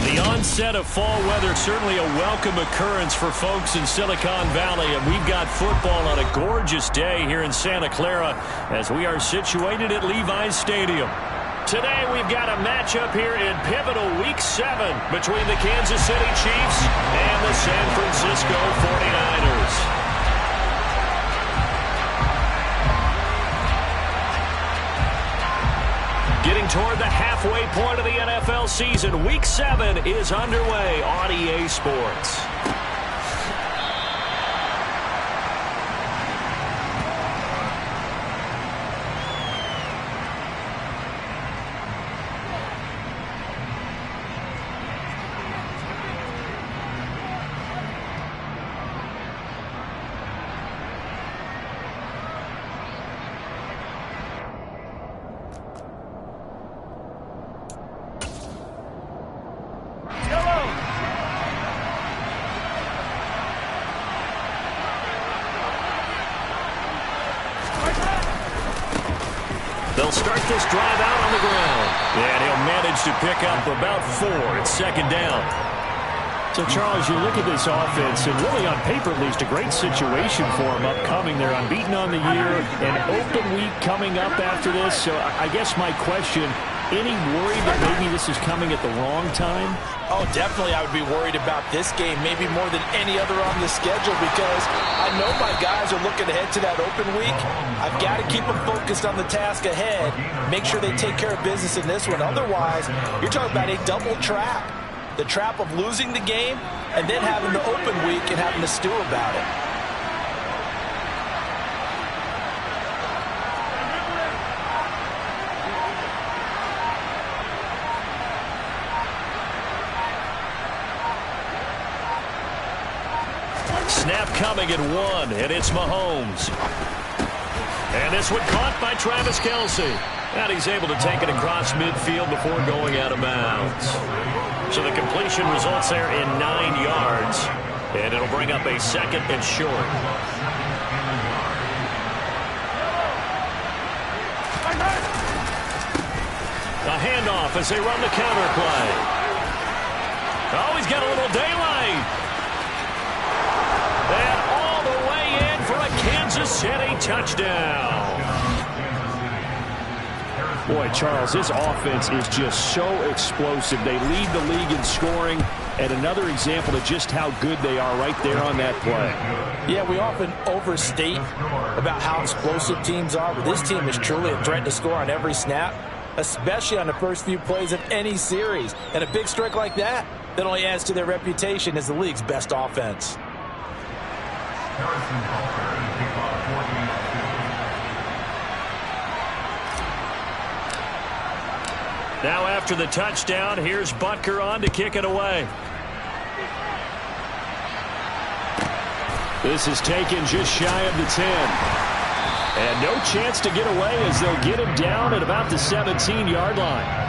The onset of fall weather, certainly a welcome occurrence for folks in Silicon Valley, and we've got football on a gorgeous day here in Santa Clara as we are situated at Levi's Stadium. Today we've got a matchup here in pivotal Week 7 between the Kansas City Chiefs and the San Francisco 49ers. Getting toward the halfway point of the NFL season, Week 7 is underway on EA Sports. They'll start this drive out on the ground. And he'll manage to pick up about 4. It's second down. So, Charles, you look at this offense, and really on paper at least, a great situation for them upcoming. They're unbeaten on the year, an open week coming up after this. So I guess my question, any worry that maybe this is coming at the wrong time? Oh, definitely I would be worried about this game, maybe more than any other on the schedule, because I know my guys are looking ahead to that open week. I've got to keep them focused on the task ahead, make sure they take care of business in this one. Otherwise, you're talking about a double trap. The trap of losing the game and then having the open week and having to stew about it. Snap coming at 1, and it's Mahomes. And this one caught by Travis Kelce. And he's able to take it across midfield before going out of bounds. So the completion results there in 9 yards. And it'll bring up a second and short. A handoff as they run the counter play. Oh, he's got a little daylight. And all the way in for a Kansas City touchdown. Boy, Charles, this offense is just so explosive. They lead the league in scoring, and another example of just how good they are right there on that play. Yeah, we often overstate about how explosive teams are, but this team is truly a threat to score on every snap, especially on the first few plays of any series. And a big strike like that only adds to their reputation as the league's best offense. Now after the touchdown, here's Butker on to kick it away. This is taken just shy of the 10. And no chance to get away as they'll get him down at about the 17-yard line.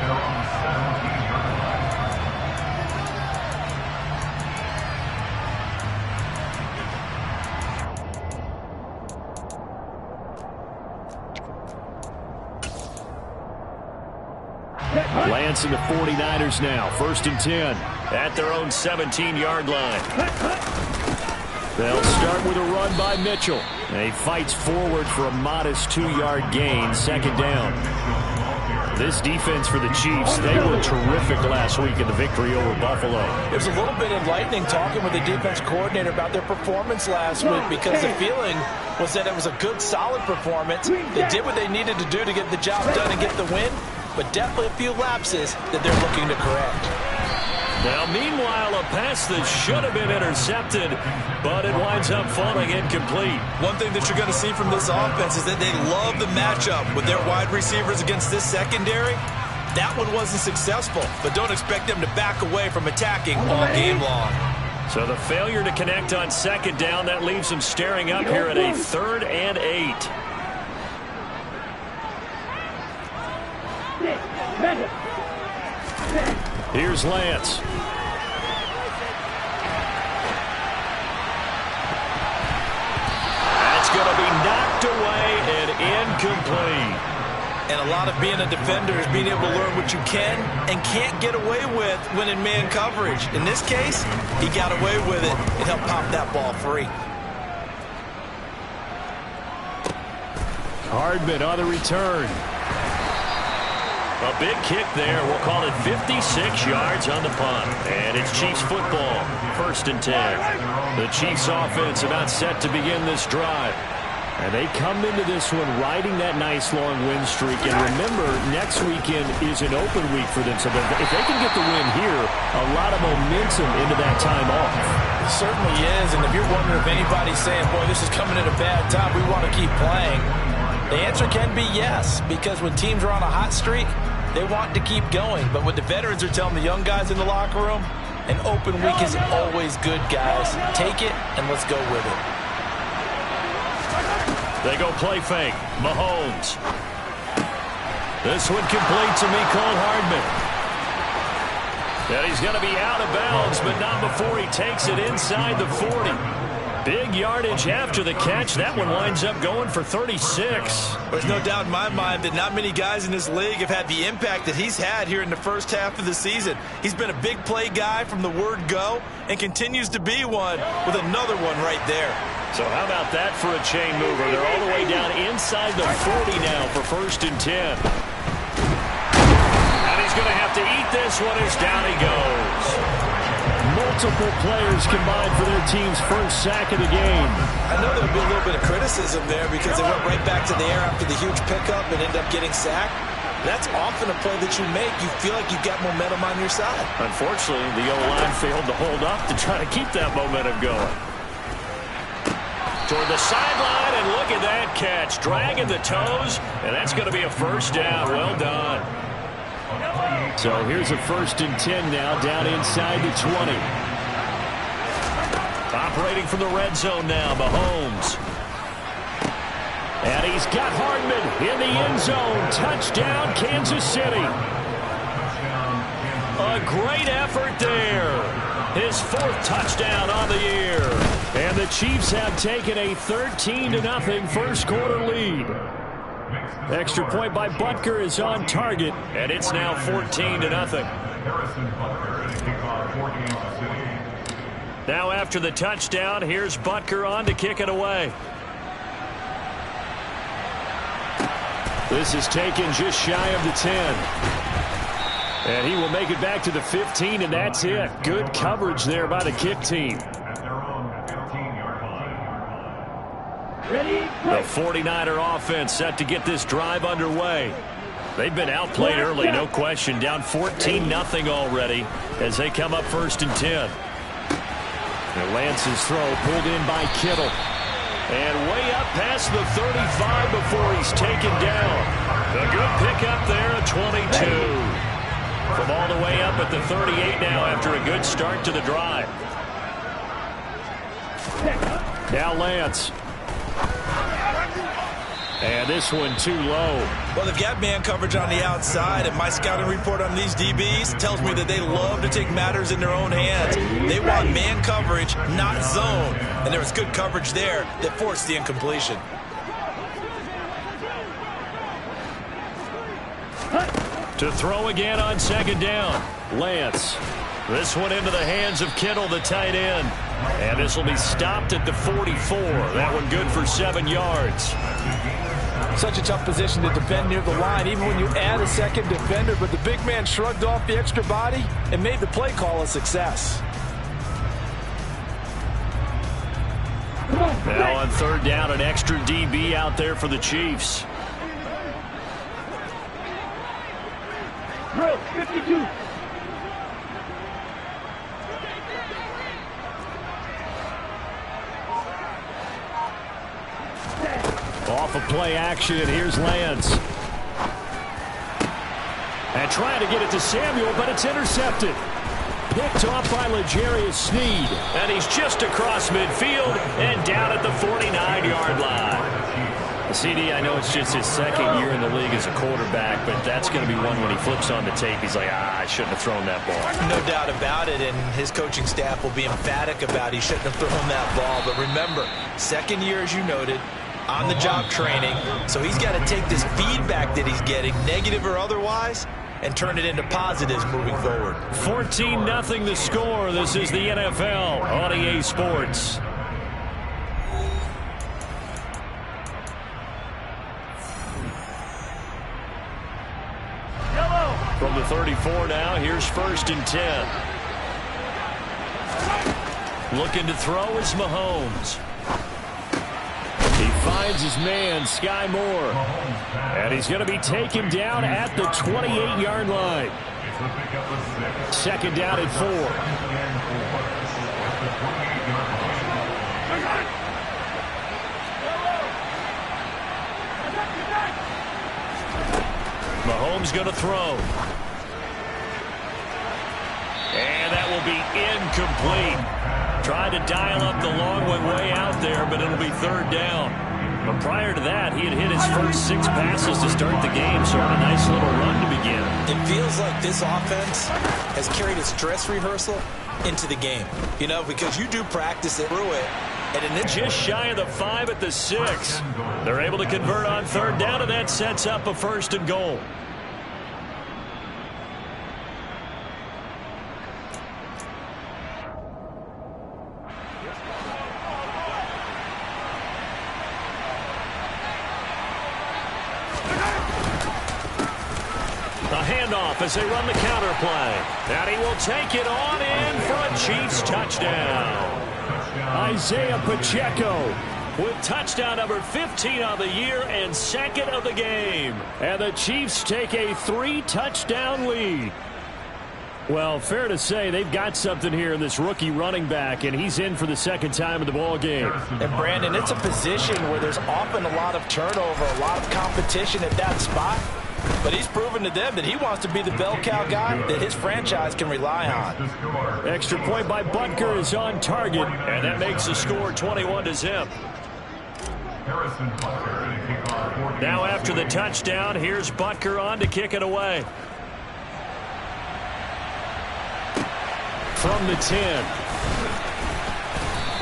Lance and the 49ers now, 1st and 10. At their own 17-yard line. They'll start with a run by Mitchell. And he fights forward for a modest 2-yard gain, second down. This defense for the Chiefs, they were terrific last week in the victory over Buffalo. It was a little bit enlightening talking with the defense coordinator about their performance last week, because the feeling was that it was a good, solid performance. They did what they needed to do to get the job done and get the win, but definitely a few lapses that they're looking to correct. Now, meanwhile, a pass that should have been intercepted, but it winds up falling incomplete. One thing that you're going to see from this offense is that they love the matchup with their wide receivers against this secondary. That one wasn't successful, but don't expect them to back away from attacking all game long. So the failure to connect on second down, that leaves them staring up here at a 3rd and 8. Here's Lance. That's going to be knocked away and incomplete. And a lot of being a defender is being able to learn what you can and can't get away with when in man coverage. In this case, he got away with it and helped pop that ball free. Hardman on the return. A big kick there. We'll call it 56 yards on the punt. And it's Chiefs football, 1st and 10. The Chiefs offense about set to begin this drive. And they come into this one riding that nice long win streak. And remember, next weekend is an open week for them. So if they can get the win here, a lot of momentum into that time off. It certainly is. And if you're wondering if anybody's saying, boy, this is coming at a bad time, we want to keep playing, the answer can be yes. Because when teams are on a hot streak, they want to keep going. But what the veterans are telling the young guys in the locker room, an open week is always good, guys. Take it and let's go with it. They go play fake. Mahomes. This one complete to Mecole Hardman. And he's going to be out of bounds, but not before he takes it inside the 40. Big yardage after the catch. That one winds up going for 36. There's no doubt in my mind that not many guys in this league have had the impact that he's had here in the first half of the season. He's been a big play guy from the word go and continues to be one with another one right there. So how about that for a chain mover? They're all the way down inside the 40 now for 1st and 10. And he's going to have to eat this one as down he goes. Multiple players combined for their team's first sack of the game. I know there'll be a little bit of criticism there because they went right back to the air after the huge pickup and ended up getting sacked. That's often a play that you make. You feel like you've got momentum on your side. Unfortunately, the O-line failed to hold up to try to keep that momentum going. Toward the sideline, and look at that catch. Dragging the toes, and that's going to be a 1st down. Well done. So here's a 1st and 10 now, down inside the 20. Operating from the red zone now, Mahomes. And he's got Hardman in the end zone. Touchdown, Kansas City. A great effort there. His 4th touchdown on the year. And the Chiefs have taken a 13-0 first quarter lead. Extra point by Butker is on target. And it's now 14-0. Now after the touchdown, here's Butker on to kick it away. This is taken just shy of the 10. And he will make it back to the 15, and that's it. Good coverage there by the kick team. The 49er offense set to get this drive underway. They've been outplayed early, no question. Down 14-0 already as they come up 1st and 10. And Lance's throw pulled in by Kittle. And way up past the 35 before he's taken down. A good pickup there at 22. From all the way up at the 38 now after a good start to the drive. Now Lance. And this one too low. Well, they've got man coverage on the outside, and my scouting report on these DBs tells me that they love to take matters in their own hands. They want man coverage, not zone. And there was good coverage there that forced the incompletion. To throw again on 2nd down. Lance. This one into the hands of Kittle, the tight end. And this will be stopped at the 44. That one good for 7 yards. Such a tough position to defend near the line, even when you add a second defender. But the big man shrugged off the extra body and made the play call a success. Now on 3rd down, an extra DB out there for the Chiefs. Drill 52. Off of play action, here's Lance. And trying to get it to Samuel, but it's intercepted. Picked off by L'Jarius Sneed. And he's just across midfield and down at the 49-yard line. CD, I know it's just his 2nd year in the league as a quarterback, but that's going to be one when he flips on the tape. He's like, I shouldn't have thrown that ball. No doubt about it, and his coaching staff will be emphatic about he shouldn't have thrown that ball. But remember, 2nd year, as you noted, on-the-job training, so he's got to take this feedback that he's getting, negative or otherwise, and turn it into positives moving forward. 14-0 the score. This is the NFL on EA Sports. From the 34 now, here's 1st and 10. Looking to throw is Mahomes. He finds his man, Sky Moore. And he's going to be taken down at the 28-yard line. 2nd down at 4. Mahomes going to throw. And that will be incomplete. Tried to dial up the long one way out there, but it'll be 3rd down. But prior to that, he had hit his first 6 passes to start the game, so on a nice little run to begin. It feels like this offense has carried its dress rehearsal into the game. You know, because you do practice it through it. And in just shy of the 5 at the 6. They're able to convert on 3rd down, and that sets up a 1st and goal. As they run the counter play. And he will take it on in for a Chiefs touchdown. Isaiah Pacheco with touchdown number 15 on the year and 2nd of the game. And the Chiefs take a 3-touchdown lead. Well, fair to say they've got something here in this rookie running back, and he's in for the 2nd time of the ball game. And Brandon, it's a position where there's often a lot of turnover, a lot of competition at that spot. But he's proven to them that he wants to be the bell cow guy that his franchise can rely on. Extra point by Butker is on target, and that makes the score 21-0. Now after the touchdown, here's Butker on to kick it away. From the 10.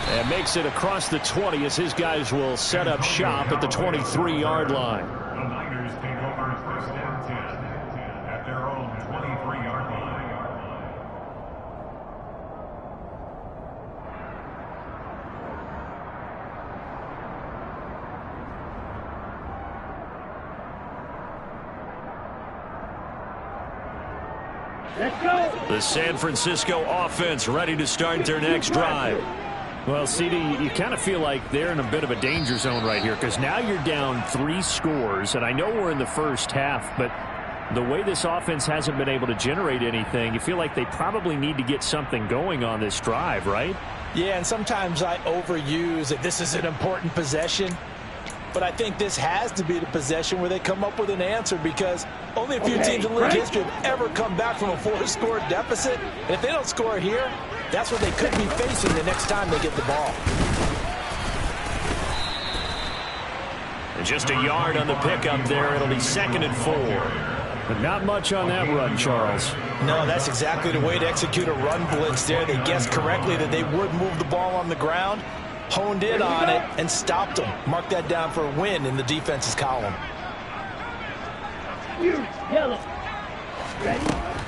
And makes it across the 20 as his guys will set up shop at the 23-yard line. The San Francisco offense ready to start their next drive. Well, CD, you kind of feel like they're in a bit of a danger zone right here because now you're down 3 scores, and I know we're in the first half, but the way this offense hasn't been able to generate anything, you feel like they probably need to get something going on this drive, right? Yeah, and sometimes I overuse that this is an important possession. But I think this has to be the possession where they come up with an answer because only a few teams in league history have ever come back from a 4-score deficit. And if they don't score here, that's what they could be facing the next time they get the ball. And just a yard on the pickup there. It'll be 2nd and 4. But not much on that run, Charles. No, that's exactly the way to execute a run blitz there. They guessed correctly that they would move the ball on the ground. Honed in on it and stopped them. Mark that down for a win in the defense's column.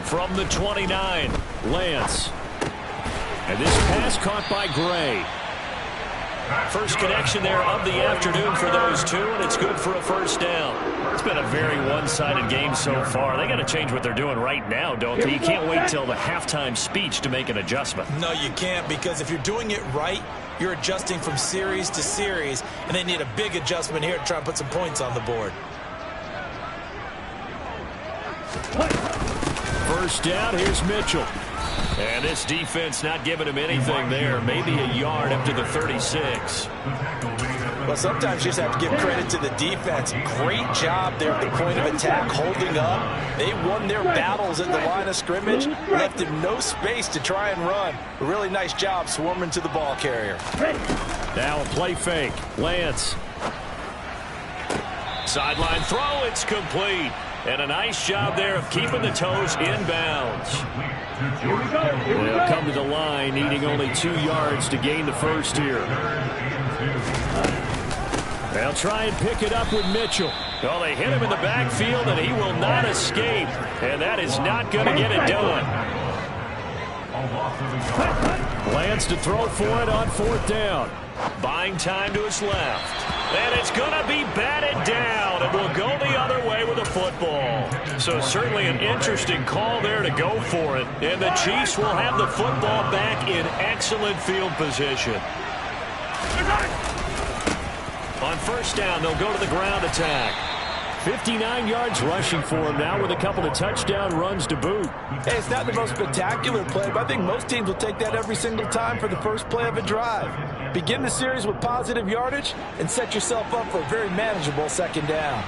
From the 29, Lance. And this pass caught by Gray. First connection there of the afternoon for those two, and it's good for a 1st down. It's been a very one-sided game so far. They got to change what they're doing right now, don't they? You can't wait till the halftime speech to make an adjustment. No, you can't, because if you're doing it right, you're adjusting from series to series, and they need a big adjustment here to try and put some points on the board. 1st down, here's Mitchell. And this defense not giving him anything there. Maybe a yard up to the 36. Well, sometimes you just have to give credit to the defense. Great job there at the point of attack, holding up. They won their battles at the line of scrimmage, left him no space to try and run. A really nice job swarming to the ball carrier. Now a play fake. Lance. Sideline throw, it's complete. And a nice job there of keeping the toes inbounds. They'll come to the line, needing only 2 yards to gain the first here. Well, They'll try and pick it up with Mitchell. Well, they hit him in the backfield, and he will not escape. And that is not going to get it done. Plans to throw for it on 4th down. Buying time to his left. And it's going to be batted down. It will go the other way with the football. So certainly an interesting call there to go for it. And the Chiefs will have the football back in excellent field position. On 1st down, they'll go to the ground attack. 59 yards rushing for him now with a couple of touchdown runs to boot. Hey, it's not the most spectacular play, but I think most teams will take that every single time for the first play of a drive. Begin the series with positive yardage and set yourself up for a very manageable 2nd down.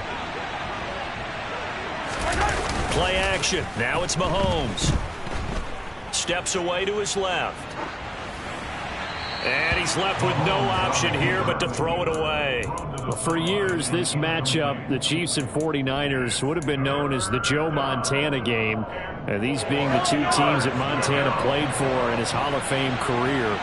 Play action. Now it's Mahomes. Steps away to his left. And he's left with no option here but to throw it away. For years, this matchup, the Chiefs and 49ers, would have been known as the Joe Montana game. These being the two teams that Montana played for in his Hall of Fame career.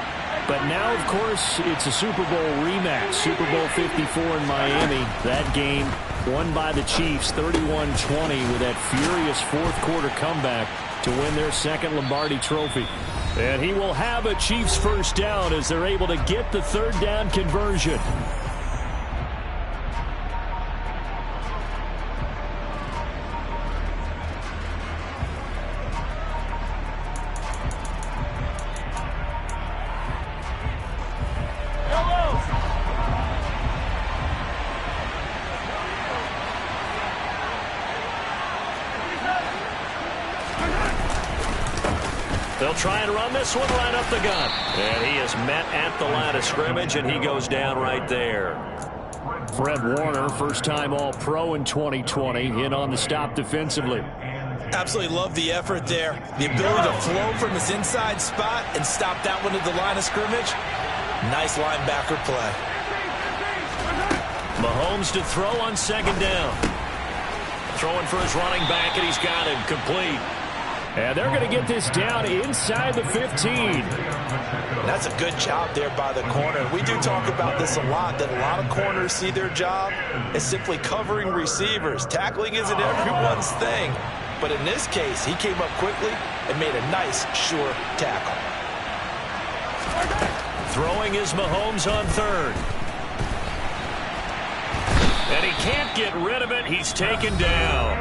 But now, of course, it's a Super Bowl rematch. Super Bowl 54 in Miami. That game won by the Chiefs 31-20 with that furious 4th quarter comeback to win their 2nd Lombardi trophy. And he will have a Chiefs 1st down as they're able to get the 3rd down conversion. They'll try and run this one right up the gut. And he is met at the line of scrimmage, and he goes down right there. Fred Warner, first-time All-Pro in 2020, in on the stop defensively. Absolutely love the effort there. The ability to flow from his inside spot and stop that one at the line of scrimmage. Nice linebacker play. Mahomes to throw on 2nd down. Throwing for his running back, and he's got him complete. And they're going to get this down inside the 15. That's a good job there by the corner. We do talk about this a lot, that a lot of corners see their job as simply covering receivers. Tackling isn't everyone's thing. But in this case, he came up quickly and made a nice, sure tackle. Throwing is Mahomes on 3rd. And he can't get rid of it. He's taken down.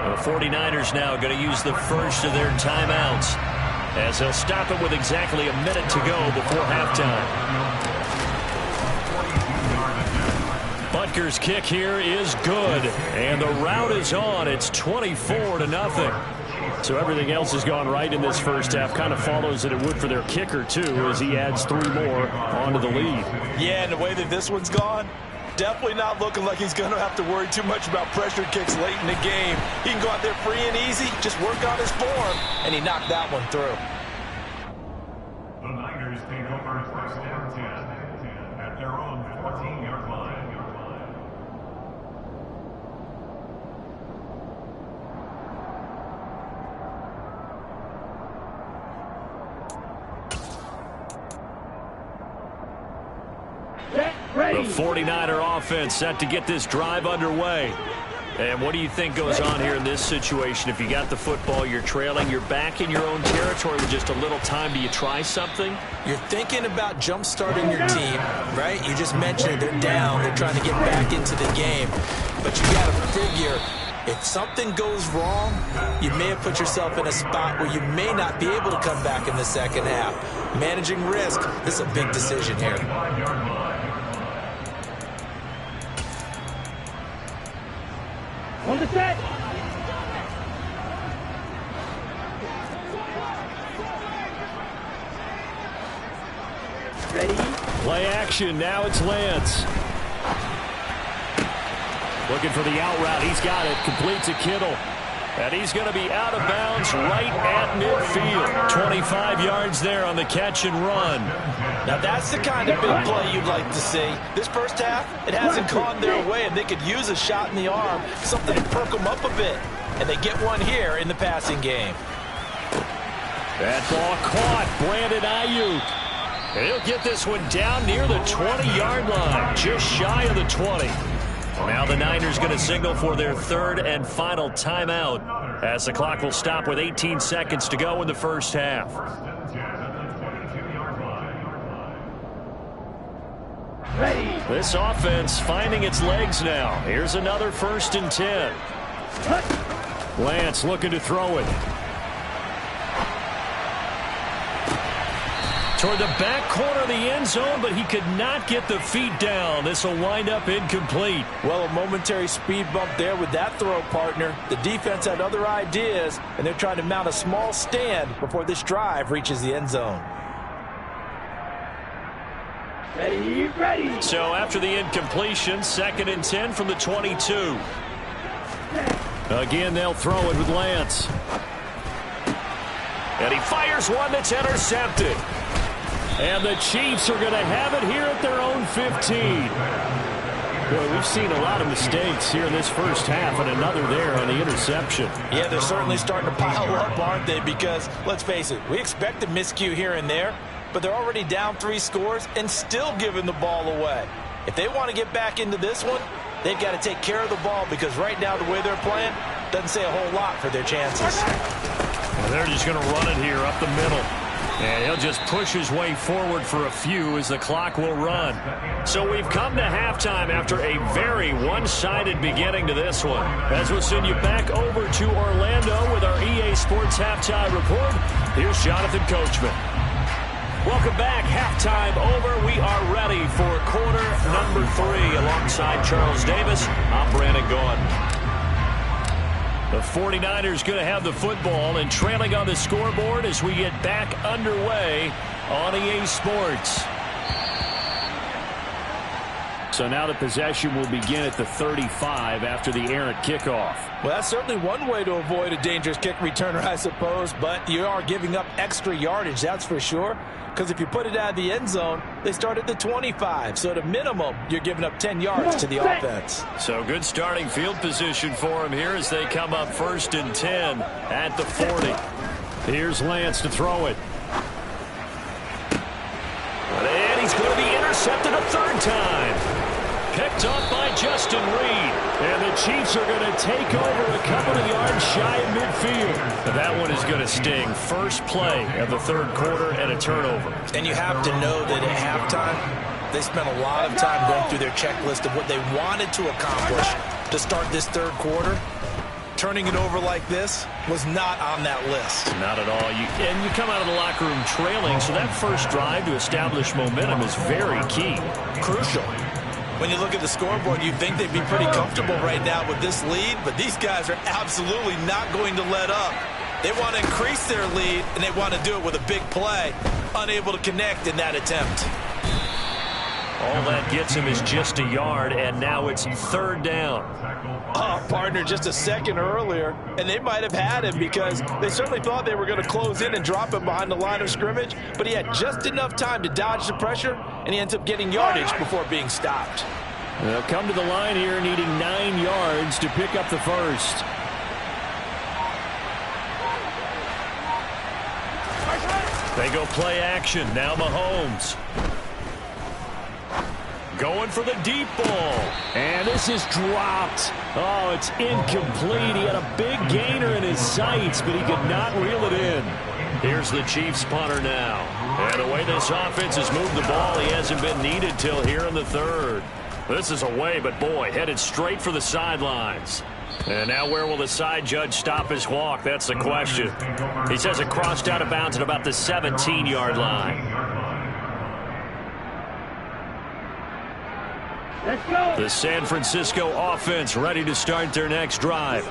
The 49ers now going to use the first of their timeouts as they'll stop it with exactly a minute to go before halftime. Butker's kick here is good, and the route is on. It's 24-0. So everything else has gone right in this first half. Kind of follows that it would for their kicker, too, as he adds 3 more onto the lead. Yeah, and the way that this one's gone, definitely not looking like he's going to have to worry too much about pressure kicks late in the game. He can go out there free and easy, just work on his form, and he knocked that one through. The Niners take over 1st and 10 at their own 14-yard line. The 49er offense set to get this drive underway. And what do you think goes on here in this situation? If you got the football, you're trailing, you're back in your own territory with just a little time. Do you try something? You're thinking about jump-starting your team, right? You just mentioned it. They're down. They're trying to get back into the game. But you got to figure, if something goes wrong, you may have put yourself in a spot where you may not be able to come back in the 2nd half. Managing risk, this is a big decision here. On the set. Ready? Play action. Now it's Lance. Looking for the out route. He's got it. Complete to Kittle. And he's going to be out of bounds right at midfield. 25 yards there on the catch and run. Now that's the kind of big play you'd like to see. This first half, it hasn't gone their way, and they could use a shot in the arm, something to perk them up a bit. And they get one here in the passing game. That ball caught. Brandon Ayuk. And he'll get this one down near the 20-yard line, just shy of the 20. Now the Niners going to signal for their third and final timeout as the clock will stop with 18 seconds to go in the first half. Ready. This offense finding its legs now. Here's another 1st and 10. Lance looking to throw it. Toward the back corner of the end zone, but he could not get the feet down. This will wind up incomplete. Well, a momentary speed bump there with that throw, partner. The defense had other ideas, and they're trying to mount a small stand before this drive reaches the end zone. Ready, ready. So after the incompletion, 2nd and 10 from the 22. Again, they'll throw it with Lance. And he fires one that's intercepted. And the Chiefs are going to have it here at their own 15. Boy, we've seen a lot of mistakes here in this first half, and another there on the interception. Yeah, they're certainly starting to pile up, aren't they? Because, let's face it, we expect a miscue here and there, but they're already down 3 scores and still giving the ball away. If they want to get back into this one, they've got to take care of the ball, because right now the way they're playing doesn't say a whole lot for their chances. And they're just going to run it here up the middle. And he'll just push his way forward for a few as the clock will run. So we've come to halftime after a very one-sided beginning to this one. As we'll send you back over to Orlando with our EA Sports Halftime Report, here's Jonathan Coachman. Welcome back. Halftime over. We are ready for quarter number 3. Alongside Charles Davis, I'm Brandon Gaudin. The 49ers going to have the football and trailing on the scoreboard as we get back underway on EA Sports. So now the possession will begin at the 35 after the errant kickoff. Well, that's certainly one way to avoid a dangerous kick returner, I suppose, but you are giving up extra yardage, that's for sure. Because if you put it out of the end zone, they start at the 25. So at a minimum, you're giving up 10 yards to the offense. So good starting field position for him here as they come up 1st and 10 at the 40. Here's Lance to throw it. And he's going to be intercepted a 3rd time. Picked up by Justin Reed. And the Chiefs are going to take over a couple of yards shy of midfield. But that one is going to sting. First play of the 3rd quarter and a turnover. And you have to know that at halftime, they spent a lot of time going through their checklist of what they wanted to accomplish to start this 3rd quarter. Turning it over like this was not on that list. Not at all. And you come out of the locker room trailing, so that first drive to establish momentum is very key. Crucial. When you look at the scoreboard, you'd think they'd be pretty comfortable right now with this lead, but these guys are absolutely not going to let up. They want to increase their lead, and they want to do it with a big play. Unable to connect in that attempt. All that gets him is just a yard, and now it's 3rd down. Oh, partner, just a second earlier, and they might have had him because they certainly thought they were going to close in and drop him behind the line of scrimmage, but he had just enough time to dodge the pressure, and he ends up getting yardage before being stopped. They'll come to the line here needing 9 yards to pick up the first. They go play action. Now Mahomes. Going for the deep ball. And this is dropped. Oh, it's incomplete. He had a big gainer in his sights, but he could not reel it in. Here's the Chiefs punter now. And the way this offense has moved the ball, he hasn't been needed till here in the 3rd. This is away, but boy, headed straight for the sidelines. And now where will the side judge stop his walk? That's the question. He says it crossed out of bounds at about the 17-yard line. Let's go. The San Francisco offense ready to start their next drive.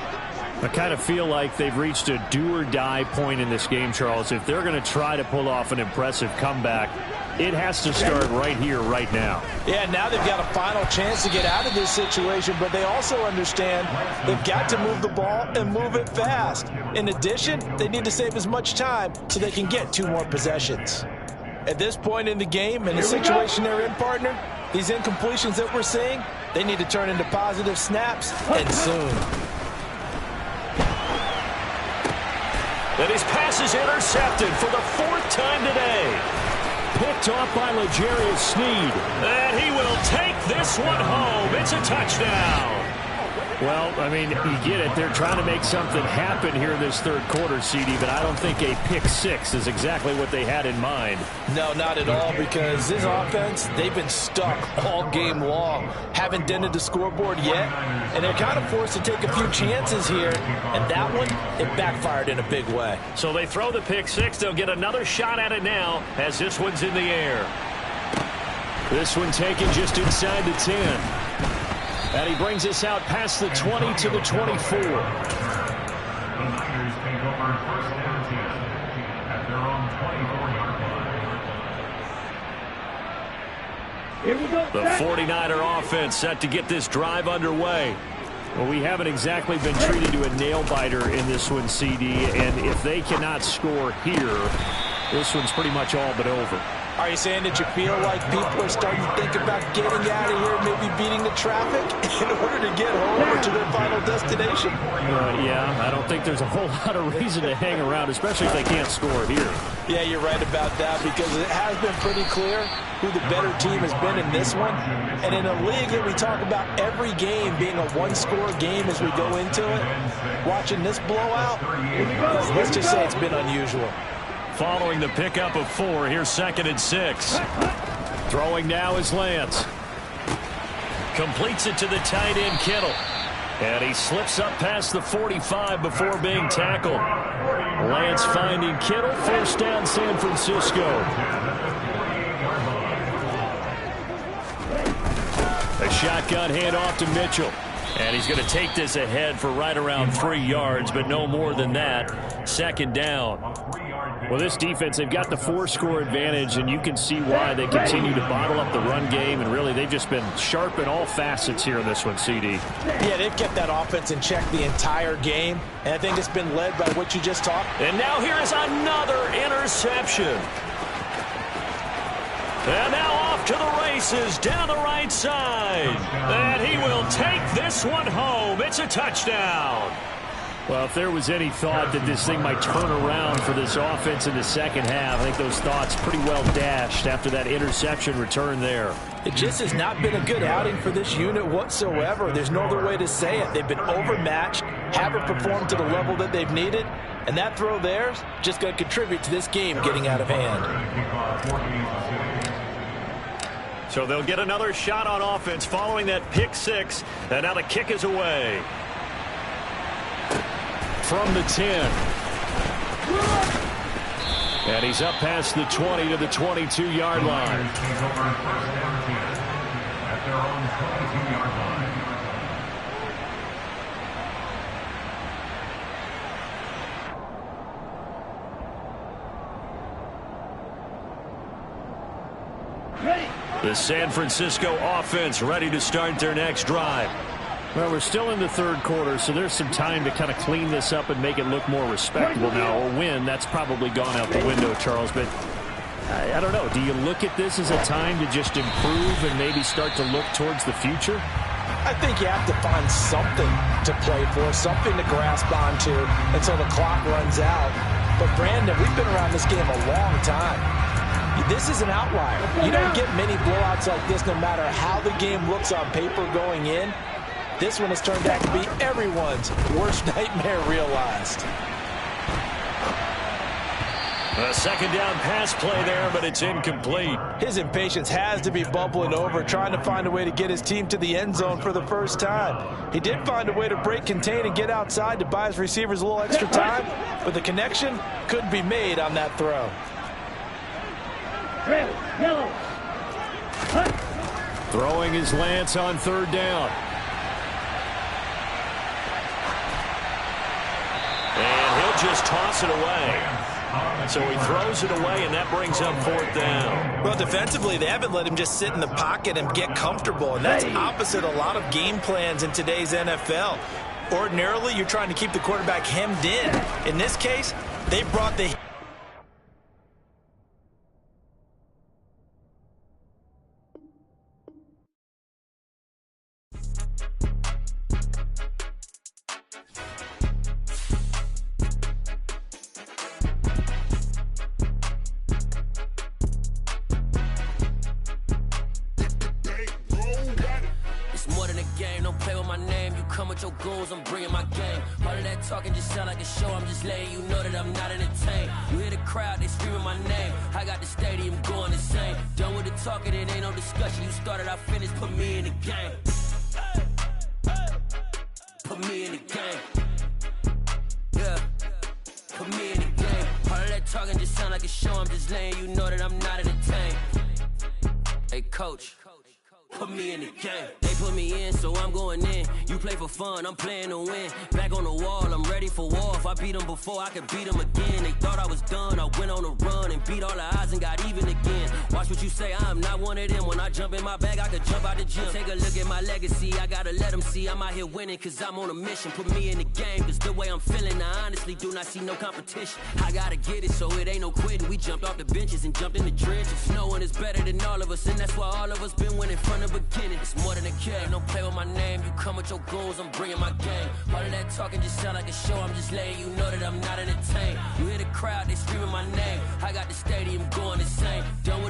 I kind of feel like they've reached a do-or-die point in this game, Charles. If they're going to try to pull off an impressive comeback, it has to start right here, right now. Yeah, now they've got a final chance to get out of this situation, but they also understand they've got to move the ball and move it fast. In addition, they need to save as much time so they can get 2 more possessions. At this point in the game, in the situation they're in, partner, these incompletions that we're seeing, they need to turn into positive snaps, and soon. And his pass is intercepted for the 4th time today. picked off by L'Jarius Sneed. And he will take this one home. It's a touchdown. Well, I mean, you get it. They're trying to make something happen here in this third quarter, CD, but I don't think a pick six is exactly what they had in mind. No, not at all, because this offense, they've been stuck all game long. Haven't dented the scoreboard yet, and they're kind of forced to take a few chances here, and that one, it backfired in a big way. So they throw the pick six. They'll get another shot at it now as this one's in the air. This one taken just inside the 10. And he brings us out past the 20 to the 24. The Niners take over first down 10 at their own 24-yard line. Here we go. The 49er offense set to get this drive underway. Well, we haven't exactly been treated to a nail-biter in this one, CD, and if they cannot score here, this one's pretty much all but over. Are you saying that you feel like people are starting to think about getting out of here, maybe beating the traffic in order to get home or to their final destination? Yeah, I don't think there's a whole lot of reason to hang around, especially if they can't score here. Yeah, you're right about that, because it has been pretty clear who the better team has been in this one. And in a league that we talk about every game being a one-score game as we go into it, watching this blowout, let's just say it's been unusual. Following the pickup of 4, here's 2nd and 6. Throwing now is Lance. Completes it to the tight end, Kittle. And he slips up past the 45 before being tackled. Lance finding Kittle. First down, San Francisco. A shotgun handoff to Mitchell. And he's going to take this ahead for right around 3 yards, but no more than that. 2nd down. Well, this defense, they've got the 4-score advantage, and you can see why they continue to bottle up the run game, and really they've just been sharp in all facets here in this one, CD. Yeah, they've kept that offense in check the entire game, and I think it's been led by what you just talked. And now here is another interception. And now off to the races down the right side. And he will take this one home. It's a touchdown. Well, if there was any thought that this thing might turn around for this offense in the second half, I think those thoughts pretty well dashed after that interception return there. It just has not been a good outing for this unit whatsoever. There's no other way to say it. They've been overmatched, haven't performed to the level that they've needed, and that throw there is just going to contribute to this game getting out of hand. So they'll get another shot on offense following that pick 6, and now the kick is away. From the 10. And he's up past the 20 to the 22-yard line. The San Francisco offense ready to start their next drive. Well, we're still in the third quarter, so there's some time to kind of clean this up and make it look more respectable now. A win, that's probably gone out the window, Charles, but I don't know. Do you look at this as a time to just improve and maybe start to look towards the future? I think you have to find something to play for, something to grasp onto until the clock runs out. But, Brandon, we've been around this game a long time. This is an outlier. You don't get many blowouts like this no matter how the game looks on paper going in. This one has turned out to be everyone's worst nightmare realized. A 2nd down pass play there, but it's incomplete. His impatience has to be bubbling over, trying to find a way to get his team to the end zone for the first time. He did find a way to break, contain, and get outside to buy his receivers a little extra time, but the connection couldn't be made on that throw. Yellow. Throwing is Lance on 3rd down. And he'll just toss it away. So he throws it away, and that brings up 4th down. Well, defensively, they haven't let him just sit in the pocket and get comfortable, and that's opposite a lot of game plans in today's NFL. Ordinarily, you're trying to keep the quarterback hemmed in. In this case, they brought the game, don't play with my name. You come with your goons, I'm bringing my game. All of that talking just sound like a show, I'm just letting you know that I'm not entertained. You hear the crowd, they screaming my name. I got the stadium going insane. Done with the talking, it ain't no discussion. You started, I finished, put me in the game. Put me in the game. Yeah, put me in the game. All of that talking just sound like a show, I'm just letting you know that I'm not entertained. Hey, coach, put me in the game. They put me in, so I'm going in. You play for fun, I'm playing to win. Back on the wall, I'm ready for war. If I beat them before, I could beat them again. They thought I was done, I went on a run and beat all the odds and got even again. Watch what you say, I'm not one of them. When I jump in my bag, I could jump out the gym. Take a look at my legacy, I gotta let them see I'm out here winning, cause I'm on a mission. Put me in the game, cause the way I'm feeling, I honestly do not see no competition. I gotta get it, so it ain't no quitting. We jumped off the benches and jumped in the trenches. No one is better than all of us, and that's why all of us been winning from the beginning. It's more than a game, don't play with my name. You come with your goons, I'm bringing my game. All of that talking just sound like a show, I'm just letting you know that I'm not entertained. You hear the crowd, they screaming my name. I got the stadium going insane. Done with